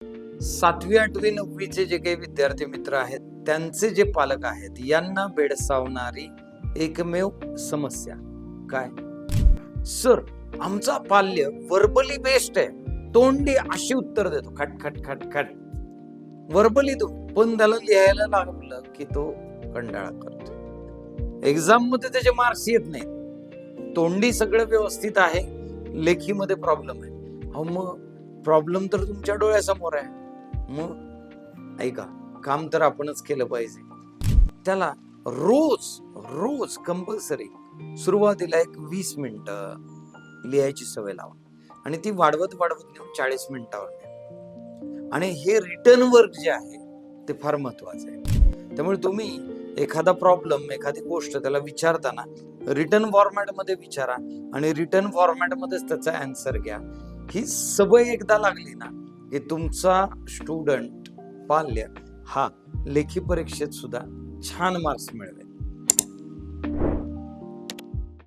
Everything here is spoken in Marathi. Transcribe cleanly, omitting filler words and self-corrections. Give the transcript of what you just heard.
7वी 8वी 9वीचे जे काही विद्यार्थी मित्र आहेत त्यांचे जे पालक आहेत यांना भेडसावणारी एकमेव समस्या काय? सर, आमचा पाल्य वर्बली बेस्ड आहे, तोंडी अशी उत्तर देतो, खट खट खट खट वर्बली तो, पण त्याला लिहायला लागलं की तो कंटाळा करतो. एक्झाम मध्ये त्याचे मार्क्स येत नाहीत. तोंडी सगळं व्यवस्थित आहे, लेखीमध्ये प्रॉब्लेम आहे. अहो मग प्रॉब्लेम तर तुमच्या डोळ्यासमोर आहे. मग ऐका, काम तर आपणच केलं पाहिजे. त्याला रोज रोज कंपल्सरी सुरुवातीला एक 20 मिनिटं लिहायची सवय लावा आणि ती वाढवत वाढवत नेऊन 40 मिनिटावर न्या. आणि हे रिटर्न वर्क जे आहे ते फार महत्वाचं आहे. त्यामुळे तुम्ही एखादा प्रॉब्लेम, एखादी गोष्ट त्याला विचारताना रिटर्न फॉर्मॅट मध्ये विचारा आणि रिटर्न फॉर्मॅट मध्येच त्याचा आन्सर घ्या. ही सवय एकदा लागली ना की तुमचा स्टुडंट पाल्य हा लेखी परीक्षेत सुद्धा छान मार्क्स मिळवेल.